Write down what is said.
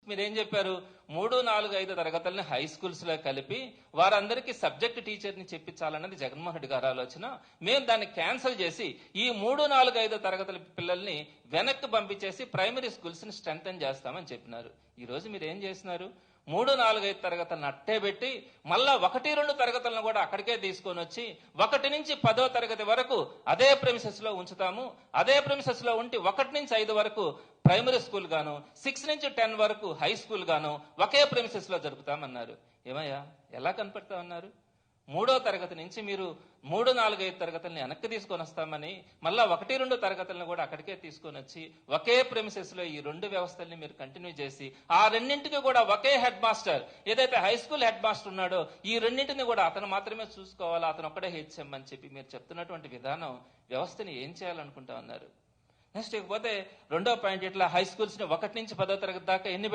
మీరేం చెప్పారు? 3, 4, 5 తరగతుల్ని high schools లో కలిపి వారందరికీ సబ్జెక్ట్ టీచర్ ని చెప్పించాలన్నది జగన్మోహన్ రెడ్డి గారి ఆలోచన. మేము దాన్ని క్యాన్సిల్ చేసి ఈ 3, 4, 5 తరగతుల పిల్లల్ని వెనక్కి పంపించేసి ప్రైమరీ స్కూల్స్ ని స్ట్రెంథెన్ చేస్తామని చెప్పినారు. ఈ రోజు మీరు ఏం చేస్తున్నారు? 3, 4, 5 తరగతులను అట్టే పెట్టి మళ్ళా 1, 2 తరగతులను కూడా అక్కడికే తీసుకొని వచ్చి 1 నుంచి 10వ తరగతి వరకు అదే ప్రెమిసెస్ లో ఉంచుతాము. అదే ప్రెమిసెస్ లో ఉండి 1 నుంచి 5 వరకు ప్రైమరీ స్కూల్ గాను, 6 నుంచి 10 వరకు హై స్కూల్ గాను ఒకే ప్రెమిసెస్ లో జరుపుతామన్నారు. ఏమయ్యా, ఎలా కనపడతా ఉన్నారు? 3వ తరగతి నుంచి మీరు 3, 4, 5 తరగతుల్ని వెనక్కి తీసుకొని వస్తామని మళ్ళా 1, 2 తరగతులను కూడా అక్కడికే తీసుకొని వచ్చి ఒకే ప్రెమిసెస్ లో ఈ 2 వ్యవస్థల్ని మీరు కంటిన్యూ చేసి ఆ రెండింటికి కూడా ఒకే హెడ్ మాస్టర్, ఏదైతే హై స్కూల్ హెడ్ మాస్టర్ ఉన్నాడో ఈ రెండింటిని కూడా అతను మాత్రమే చూసుకోవాలా, అతను ఒక్కడే హెచ్ఎం అని చెప్పి మీరు చెప్తున్నటువంటి విధానం వ్యవస్థని ఏం చేయాలనుకుంటా ఉన్నారు? నెక్స్ట్ ఇకపోతే 2వ పాయింట్, ఇట్లా హై స్కూల్స్ ని 1 నుంచి 10వ తరగతి దాకా ఎన్ని